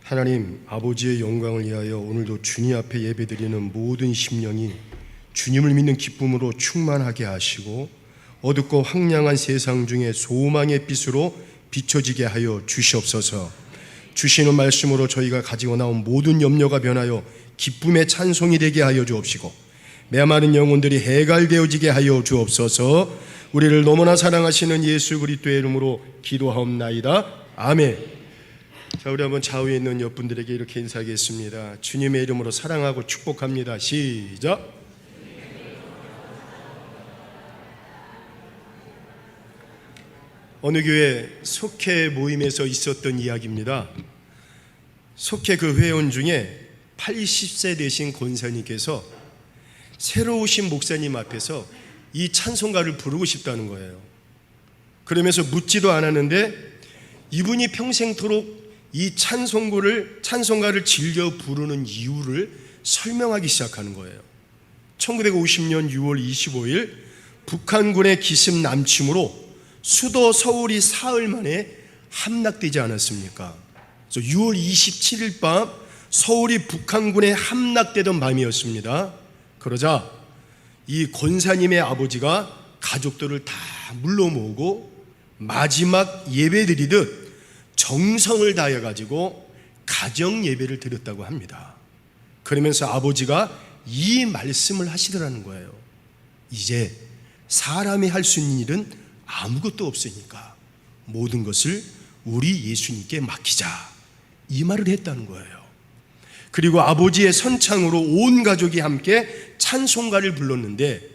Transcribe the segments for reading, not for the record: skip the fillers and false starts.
하나님 아버지의 영광을 위하여 오늘도 주님 앞에 예배드리는 모든 심령이 주님을 믿는 기쁨으로 충만하게 하시고 어둡고 황량한 세상 중에 소망의 빛으로 비춰지게 하여 주시옵소서. 주시는 말씀으로 저희가 가지고 나온 모든 염려가 변하여 기쁨의 찬송이 되게 하여 주옵시고 메마른 영혼들이 해갈되어지게 하여 주옵소서. 우리를 너무나 사랑하시는 예수 그리스도의 이름으로 기도하옵나이다. 아멘. 자, 우리 한번 좌우에 있는 옆분들에게 이렇게 인사하겠습니다. 주님의 이름으로 사랑하고 축복합니다. 시작. 어느 교회 속회 모임에서 있었던 이야기입니다. 속회 그 회원 중에 80세 되신 권사님께서 새로 오신 목사님 앞에서 이 찬송가를 부르고 싶다는 거예요. 그러면서 묻지도 않았는데 이분이 평생토록 이 찬송가를 즐겨 부르는 이유를 설명하기 시작하는 거예요. 1950년 6월 25일 북한군의 기습 남침으로 수도 서울이 사흘 만에 함락되지 않았습니까? 그래서 6월 27일 밤 서울이 북한군에 함락되던 밤이었습니다. 그러자 이 권사님의 아버지가 가족들을 다 물러 모으고 마지막 예배드리듯 정성을 다해가지고 가정 예배를 드렸다고 합니다. 그러면서 아버지가 이 말씀을 하시더라는 거예요. 이제 사람이 할 수 있는 일은 아무것도 없으니까 모든 것을 우리 예수님께 맡기자, 이 말을 했다는 거예요. 그리고 아버지의 선창으로 온 가족이 함께 찬송가를 불렀는데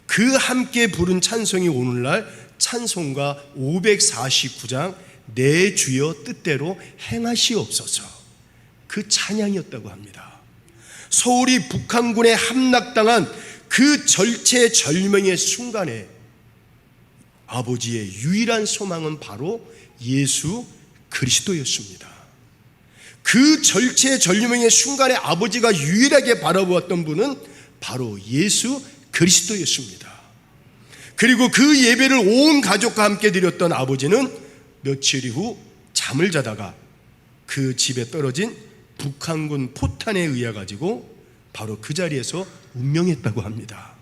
그 함께 부른 찬송이 오늘날 찬송가 549장 내 주여 뜻대로 행하시옵소서, 그 찬양이었다고 합니다. 서울이 북한군에 함락당한 그 절체절명의 순간에 아버지의 유일한 소망은 바로 예수 그리스도였습니다. 그 절체절명의 순간에 아버지가 유일하게 바라보았던 분은 바로 예수 그리스도였습니다. 그리고 그 예배를 온 가족과 함께 드렸던 아버지는 며칠 후 잠을 자다가 그 집에 떨어진 북한군 포탄에 의해 가지고 바로 그 자리에서 운명했다고 합니다.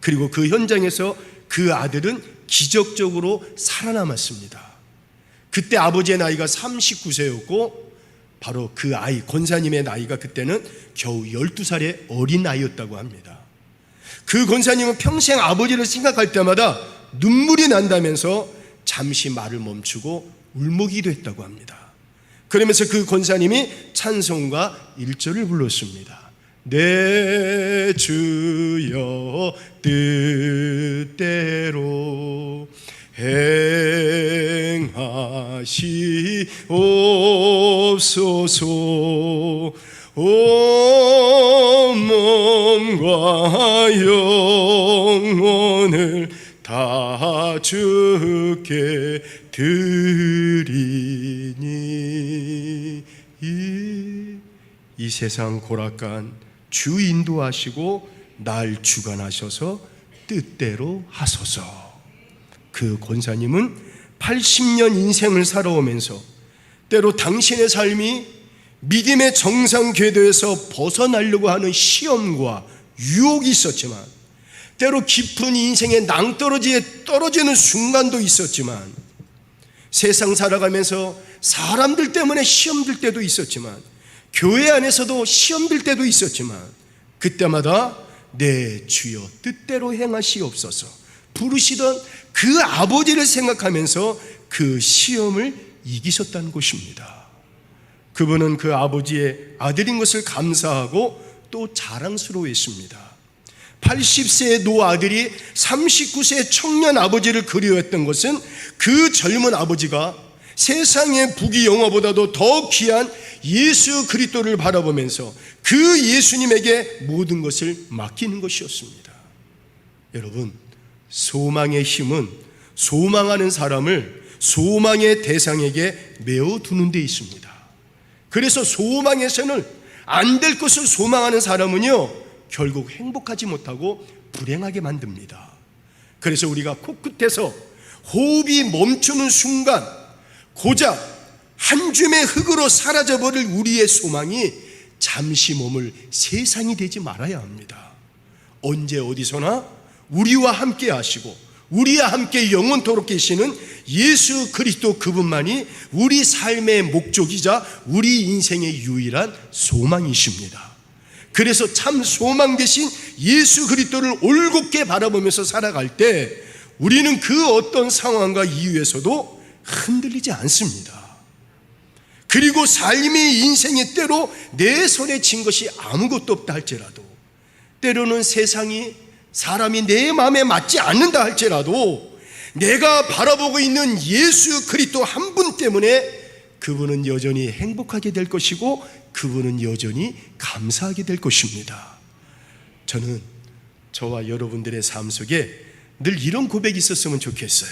그리고 그 현장에서 그 아들은 기적적으로 살아남았습니다. 그때 아버지의 나이가 39세였고 바로 그 아이 권사님의 나이가 그때는 겨우 12살의 어린 아이였다고 합니다. 그 권사님은 평생 아버지를 생각할 때마다 눈물이 난다면서 잠시 말을 멈추고 울먹이기도 했다고 합니다. 그러면서 그 권사님이 찬송가 1절을 불렀습니다. 내 주여 뜻대로 행하시옵소서. 온 몸과 영혼을 다 주께 드리니 이 세상 고락간 주 인도하시고 날 주관하셔서 뜻대로 하소서. 그 권사님은 80년 인생을 살아오면서 때로 당신의 삶이 믿음의 정상 궤도에서 벗어나려고 하는 시험과 유혹이 있었지만 때로 깊은 인생의 낭떠러지에 떨어지는 순간도 있었지만 세상 살아가면서 사람들 때문에 시험 들 때도 있었지만 교회 안에서도 시험 들 때도 있었지만 그때마다 내 주여 뜻대로 행하시옵소서 부르시던 그 아버지를 생각하면서 그 시험을 이기셨다는 것입니다. 그분은 그 아버지의 아들인 것을 감사하고 또 자랑스러워했습니다. 80세의 노아들이 39세의 청년 아버지를 그리워했던 것은 그 젊은 아버지가 세상의 부귀 영화보다도 더 귀한 예수 그리스도를 바라보면서 그 예수님에게 모든 것을 맡기는 것이었습니다. 여러분, 소망의 힘은 소망하는 사람을 소망의 대상에게 메어두는 데 있습니다. 그래서 소망에서는 안 될 것을 소망하는 사람은요 결국 행복하지 못하고 불행하게 만듭니다. 그래서 우리가 코끝에서 호흡이 멈추는 순간 고작 한 줌의 흙으로 사라져버릴 우리의 소망이 잠시 머물 세상이 되지 말아야 합니다. 언제 어디서나 우리와 함께 하시고 우리와 함께 영원토록 계시는 예수 그리스도 그분만이 우리 삶의 목적이자 우리 인생의 유일한 소망이십니다. 그래서 참 소망 되신 예수 그리스도를 올곧게 바라보면서 살아갈 때 우리는 그 어떤 상황과 이유에서도 흔들리지 않습니다. 그리고 삶의 인생의 때로 내 손에 쥔 것이 아무것도 없다 할지라도, 때로는 세상이 사람이 내 마음에 맞지 않는다 할지라도 내가 바라보고 있는 예수 그리스도 한 분 때문에 그분은 여전히 행복하게 될 것이고 그분은 여전히 감사하게 될 것입니다. 저는 저와 여러분들의 삶 속에 늘 이런 고백이 있었으면 좋겠어요.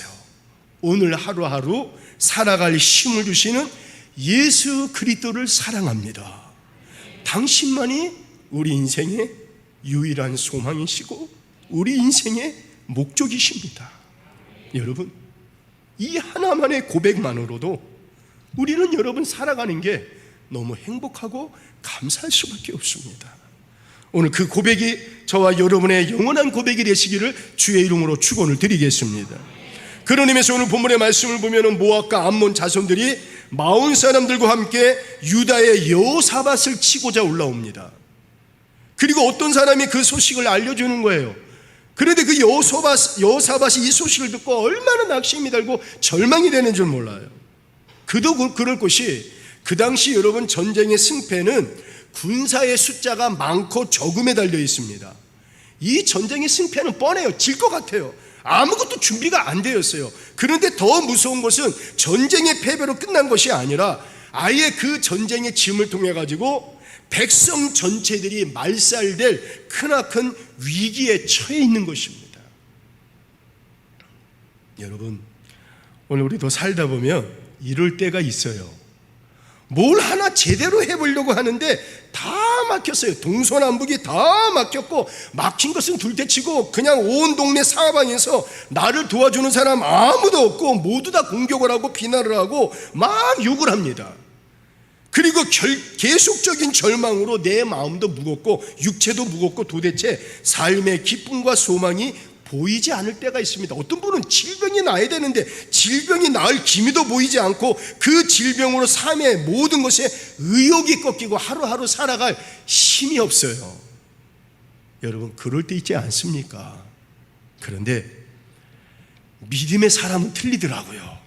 오늘 하루하루 살아갈 힘을 주시는 예수 그리스도를 사랑합니다. 당신만이 우리 인생의 유일한 소망이시고 우리 인생의 목적이십니다. 여러분, 이 하나만의 고백만으로도 우리는 여러분 살아가는 게 너무 행복하고 감사할 수밖에 없습니다. 오늘 그 고백이 저와 여러분의 영원한 고백이 되시기를 주의 이름으로 축원을 드리겠습니다. 그런 의미에서 오늘 본문의 말씀을 보면 모압과 암몬 자손들이 마온 사람들과 함께 유다의 여호사밧을 치고자 올라옵니다. 그리고 어떤 사람이 그 소식을 알려주는 거예요. 그런데 그 여호사밧이 이 소식을 듣고 얼마나 낙심이 들고 절망이 되는 줄 몰라요. 그도 그럴 것이, 그 당시 여러분 전쟁의 승패는 군사의 숫자가 많고 적음에 달려 있습니다. 이 전쟁의 승패는 뻔해요. 질 것 같아요. 아무것도 준비가 안 되었어요. 그런데 더 무서운 것은 전쟁의 패배로 끝난 것이 아니라 아예 그 전쟁의 짐을 통해 가지고 백성 전체들이 말살될 크나큰 위기에 처해 있는 것입니다. 여러분, 오늘 우리도 살다 보면 이럴 때가 있어요. 뭘 하나 제대로 해보려고 하는데 다 막혔어요. 동서남북이 다 막혔고, 막힌 것은 둘째치고 그냥 온 동네 사방에서 나를 도와주는 사람 아무도 없고 모두 다 공격을 하고 비난을 하고 막 욕을 합니다. 그리고 계속적인 절망으로 내 마음도 무겁고 육체도 무겁고 도대체 삶의 기쁨과 소망이 보이지 않을 때가 있습니다. 어떤 분은 질병이 나야 되는데 질병이 나을 기미도 보이지 않고 그 질병으로 삶의 모든 것에 의욕이 꺾이고 하루하루 살아갈 힘이 없어요. 여러분, 그럴 때 있지 않습니까? 그런데 믿음의 사람은 틀리더라고요.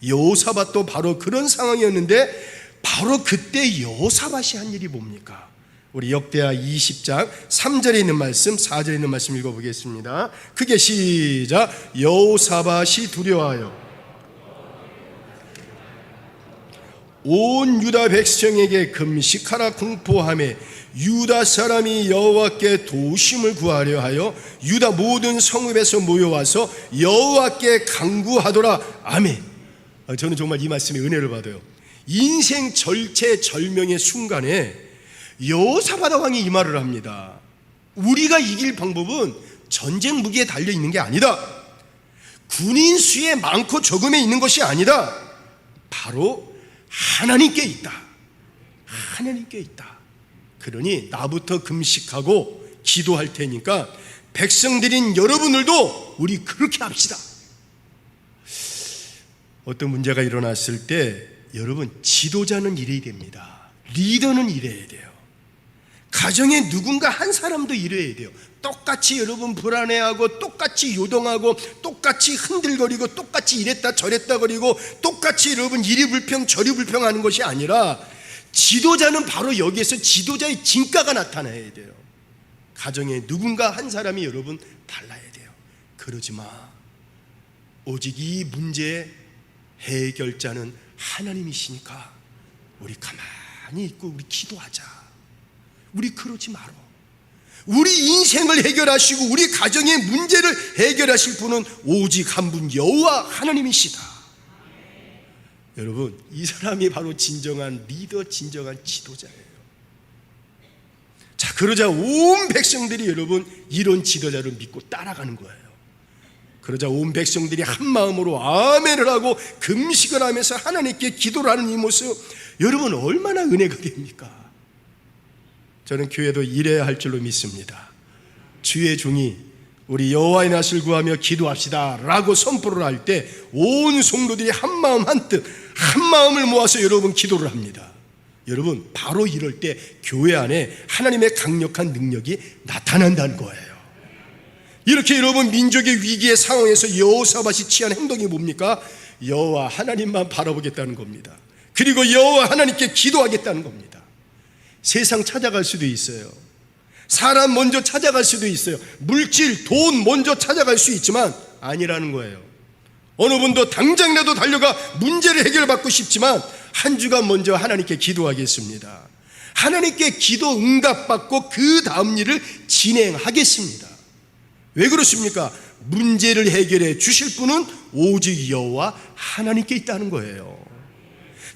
여호사밧도 바로 그런 상황이었는데 바로 그때 여호사밧이 한 일이 뭡니까? 우리 역대하 20장 3절에 있는 말씀, 4절에 있는 말씀 읽어보겠습니다. 크게 시작. 여호사밧이 두려워하여 온 유다 백성에게 금식하라 공포하며 유다 사람이 여호와께 도우심을 구하려 하여 유다 모든 성읍에서 모여와서 여호와께 간구하더라. 아멘. 저는 정말 이 말씀에 은혜를 받아요. 인생 절체절명의 순간에 여호사밧 왕이 이 말을 합니다. 우리가 이길 방법은 전쟁 무기에 달려있는 게 아니다. 군인 수에 많고 적음에 있는 것이 아니다. 바로 하나님께 있다. 하나님께 있다. 그러니 나부터 금식하고 기도할 테니까 백성들인 여러분들도 우리 그렇게 합시다. 어떤 문제가 일어났을 때 여러분, 지도자는 이래야 됩니다. 리더는 이래야 돼요. 가정에 누군가 한 사람도 이래야 돼요. 똑같이 여러분 불안해하고 똑같이 요동하고 똑같이 흔들거리고 똑같이 이랬다 저랬다 거리고 똑같이 여러분 이리 불평 저리 불평하는 것이 아니라 지도자는 바로 여기에서 지도자의 진가가 나타나야 돼요. 가정에 누군가 한 사람이 여러분 달라야 돼요. 그러지 마. 오직 이 문제의 해결자는 하나님이시니까 우리 가만히 있고 우리 기도하자. 우리 그러지 마라. 우리 인생을 해결하시고 우리 가정의 문제를 해결하실 분은 오직 한 분 여호와 하나님이시다. 여러분, 이 사람이 바로 진정한 리더, 진정한 지도자예요. 자, 그러자 온 백성들이 여러분 이런 지도자를 믿고 따라가는 거예요. 그러자 온 백성들이 한 마음으로 아멘을 하고 금식을 하면서 하나님께 기도를 하는 이 모습, 여러분 얼마나 은혜가 됩니까? 저는 교회도 이래야 할 줄로 믿습니다. 주의 종이 우리 여호와의 낯을 구하며 기도합시다 라고 선포를 할 때 온 성도들이 한마음 한뜻 한 마음을 모아서 여러분 기도를 합니다. 여러분 바로 이럴 때 교회 안에 하나님의 강력한 능력이 나타난다는 거예요. 이렇게 여러분 민족의 위기의 상황에서 여호사밧이 취한 행동이 뭡니까? 여호와 하나님만 바라보겠다는 겁니다. 그리고 여호와 하나님께 기도하겠다는 겁니다. 세상 찾아갈 수도 있어요. 사람 먼저 찾아갈 수도 있어요. 물질, 돈 먼저 찾아갈 수 있지만 아니라는 거예요. 어느 분도 당장이라도 달려가 문제를 해결받고 싶지만 한 주간 먼저 하나님께 기도하겠습니다. 하나님께 기도 응답받고 그 다음 일을 진행하겠습니다. 왜 그렇습니까? 문제를 해결해 주실 분은 오직 여호와 하나님께 있다는 거예요.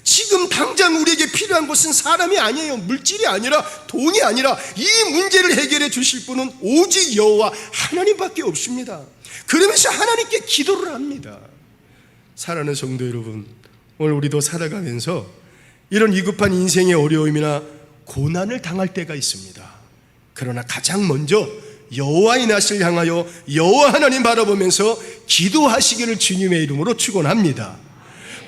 지금 당장 우리에게 필요한 것은 사람이 아니에요. 물질이 아니라 돈이 아니라 이 문제를 해결해 주실 분은 오직 여호와 하나님밖에 없습니다. 그러면서 하나님께 기도를 합니다. 사랑하는 성도 여러분, 오늘 우리도 살아가면서 이런 위급한 인생의 어려움이나 고난을 당할 때가 있습니다. 그러나 가장 먼저 여호와의 낯을 향하여 여호와 하나님 바라보면서 기도하시기를 주님의 이름으로 축원합니다.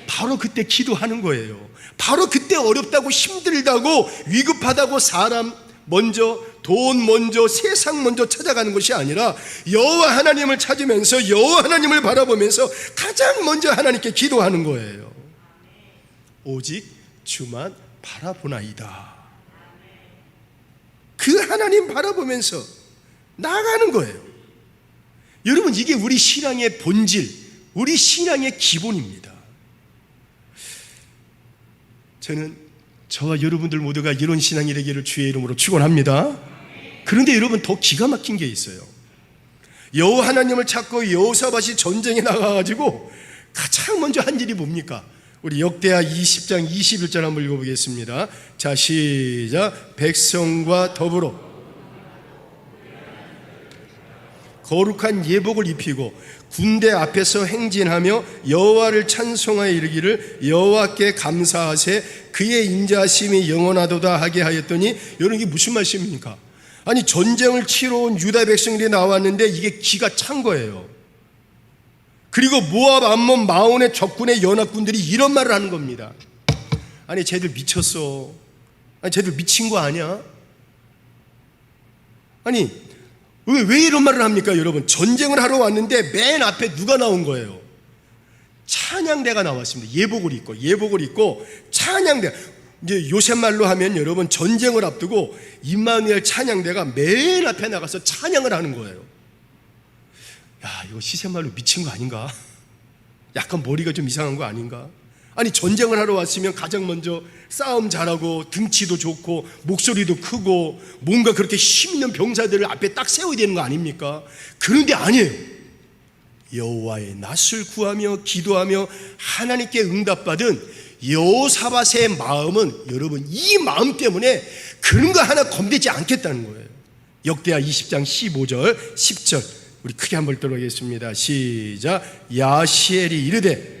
바로 그때 기도하는 거예요. 바로 그때 어렵다고 힘들다고 위급하다고 사람 먼저, 돈 먼저, 세상 먼저 찾아가는 것이 아니라 여호와 하나님을 찾으면서 여호와 하나님을 바라보면서 가장 먼저 하나님께 기도하는 거예요. 오직 주만 바라보나이다. 그 하나님 바라보면서 나가는 거예요. 여러분, 이게 우리 신앙의 본질, 우리 신앙의 기본입니다. 저는 저와 여러분들 모두가 이런 신앙이 되기를 주의 이름으로 축원합니다. 그런데 여러분, 더 기가 막힌 게 있어요. 여호와 하나님을 찾고 여호사밧이 전쟁에 나가가지고 가장 먼저 한 일이 뭡니까? 우리 역대하 20장 21절 한번 읽어보겠습니다. 자, 시작. 백성과 더불어 거룩한 예복을 입히고 군대 앞에서 행진하며 여호와를 찬송하여 이르기를 여호와께 감사하세 그의 인자하심이 영원하도다 하게 하였더니, 여러분 이게 무슨 말씀입니까? 아니, 전쟁을 치러 온 유다 백성들이 나왔는데 이게 기가 찬 거예요. 그리고 모압, 암몬, 마온의 적군의 연합군들이 이런 말을 하는 겁니다. 아니, 쟤들 미쳤어. 아니, 쟤들 미친 거 아니야? 아니, 왜 이런 말을 합니까? 여러분, 전쟁을 하러 왔는데 맨 앞에 누가 나온 거예요? 찬양대가 나왔습니다. 예복을 입고 찬양대. 이제 요새 말로 하면 여러분, 전쟁을 앞두고 임마누엘 찬양대가 맨 앞에 나가서 찬양을 하는 거예요. 야, 이거 시세말로 미친 거 아닌가? 약간 머리가 좀 이상한 거 아닌가? 아니, 전쟁을 하러 왔으면 가장 먼저 싸움 잘하고 등치도 좋고 목소리도 크고 뭔가 그렇게 힘 있는 병사들을 앞에 딱 세워야 되는 거 아닙니까? 그런데 아니에요. 여호와의 낯을 구하며 기도하며 하나님께 응답받은 여호사밧의 마음은, 여러분, 이 마음 때문에 그런 거 하나 겁내지 않겠다는 거예요. 역대하 20장 15절 10절 우리 크게 한번 들어보겠습니다. 시작. 야시엘이 이르되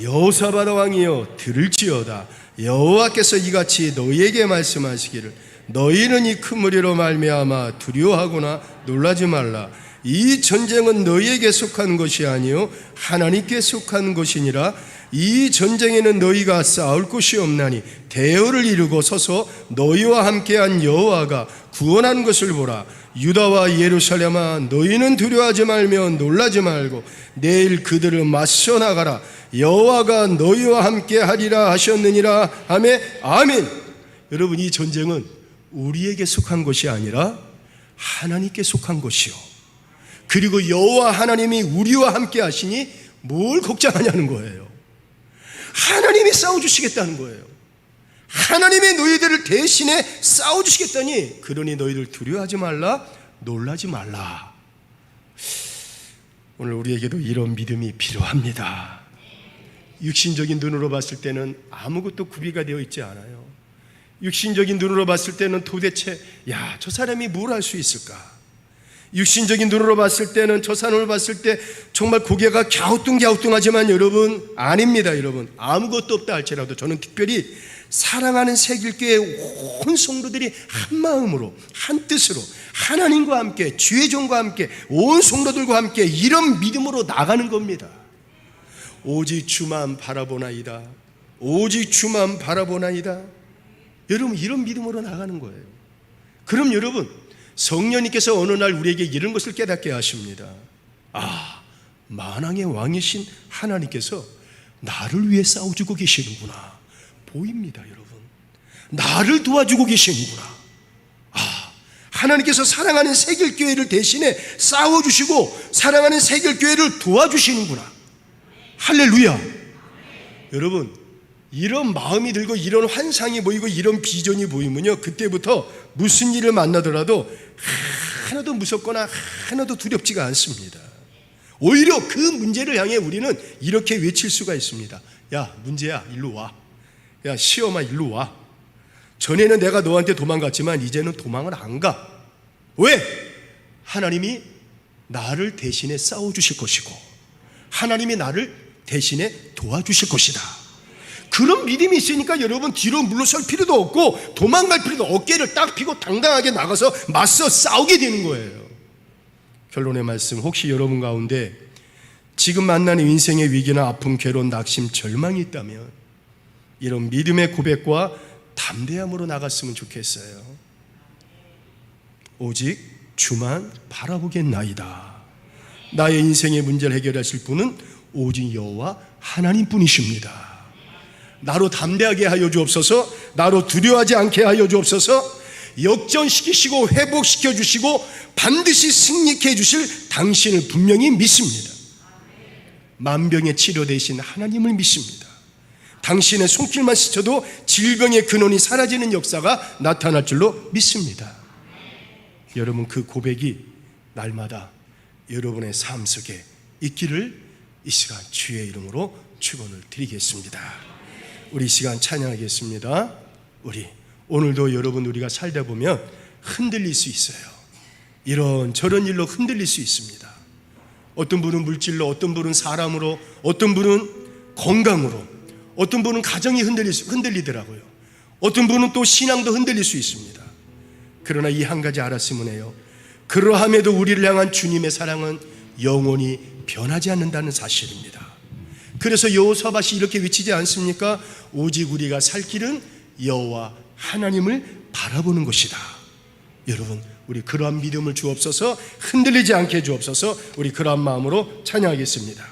여호사밧 왕이여 들을지어다. 여호와께서 이같이 너희에게 말씀하시기를 너희는 이 큰 무리로 말미암아 두려워하거나 놀라지 말라. 이 전쟁은 너희에게 속한 것이 아니요 하나님께 속한 것이니라. 이 전쟁에는 너희가 싸울 곳이 없나니 대열을 이루고 서서 너희와 함께한 여호와가 구원한 것을 보라. 유다와 예루살렘아, 너희는 두려워하지 말며 놀라지 말고 내일 그들을 맞서 나가라. 여호와가 너희와 함께 하리라 하셨느니라 하매 아멘. 여러분, 이 전쟁은 우리에게 속한 것이 아니라 하나님께 속한 것이요, 그리고 여호와 하나님이 우리와 함께 하시니 뭘 걱정하냐는 거예요. 하나님이 싸워주시겠다는 거예요. 하나님이 너희들을 대신에 싸워주시겠다니, 그러니 너희들 두려워하지 말라, 놀라지 말라. 오늘 우리에게도 이런 믿음이 필요합니다. 육신적인 눈으로 봤을 때는 아무것도 구비가 되어 있지 않아요. 육신적인 눈으로 봤을 때는 도대체 저 사람이 뭘 할 수 있을까? 육신적인 눈으로 봤을 때는 저 사람을 봤을 때 정말 고개가 갸우뚱갸우뚱하지만 여러분 아닙니다. 여러분 아무것도 없다 할지라도 저는 특별히 사랑하는 새길교회 온 성도들이 한 마음으로 한 뜻으로 하나님과 함께 주의 종과 함께 온 성도들과 함께 이런 믿음으로 나가는 겁니다. 오직 주만 바라보나이다. 오직 주만 바라보나이다. 여러분 이런 믿음으로 나가는 거예요. 그럼 여러분 성령님께서 어느 날 우리에게 이런 것을 깨닫게 하십니다. 아, 만왕의 왕이신 하나님께서 나를 위해 싸워주고 계시는구나. 보입니다, 여러분. 나를 도와주고 계시는구나. 아, 하나님께서 사랑하는 새길교회를 대신에 싸워주시고 사랑하는 새길교회를 도와주시는구나. 할렐루야. 여러분 이런 마음이 들고 이런 환상이 보이고 이런 비전이 보이면요, 그때부터 무슨 일을 만나더라도 하나도 무섭거나 하나도 두렵지가 않습니다. 오히려 그 문제를 향해 우리는 이렇게 외칠 수가 있습니다. 야, 문제야, 일로 와. 야, 시험아, 일로 와. 전에는 내가 너한테 도망갔지만 이제는 도망을 안 가. 왜? 하나님이 나를 대신에 싸워주실 것이고 하나님이 나를 대신에 도와주실 것이다. 그런 믿음이 있으니까 여러분 뒤로 물러설 필요도 없고 도망갈 필요도 어깨를 딱 펴고 당당하게 나가서 맞서 싸우게 되는 거예요. 결론의 말씀, 혹시 여러분 가운데 지금 만나는 인생의 위기나 아픔, 괴로움, 낙심, 절망이 있다면 이런 믿음의 고백과 담대함으로 나갔으면 좋겠어요. 오직 주만 바라보겠나이다. 나의 인생의 문제를 해결하실 분은 오직 여호와 하나님뿐이십니다. 나로 담대하게 하여 주옵소서. 나로 두려워하지 않게 하여 주옵소서. 역전시키시고 회복시켜 주시고 반드시 승리케 해주실 당신을 분명히 믿습니다. 만병의 치료 되신 하나님을 믿습니다. 당신의 손길만 스쳐도 질병의 근원이 사라지는 역사가 나타날 줄로 믿습니다. 여러분 그 고백이 날마다 여러분의 삶 속에 있기를 이 시간 주의 이름으로 축원을 드리겠습니다. 우리 이 시간 찬양하겠습니다. 우리 오늘도 여러분 우리가 살다 보면 흔들릴 수 있어요. 이런 저런 일로 흔들릴 수 있습니다. 어떤 분은 물질로, 어떤 분은 사람으로, 어떤 분은 건강으로, 어떤 분은 가정이 흔들리더라고요. 어떤 분은 또 신앙도 흔들릴 수 있습니다. 그러나 이 한 가지 알았으면 해요. 그러함에도 우리를 향한 주님의 사랑은 영원히 변하지 않는다는 사실입니다. 그래서 여호사밧이 이렇게 외치지 않습니까? 오직 우리가 살 길은 여호와 하나님을 바라보는 것이다. 여러분 우리 그러한 믿음을 주옵소서. 흔들리지 않게 주옵소서. 우리 그러한 마음으로 찬양하겠습니다.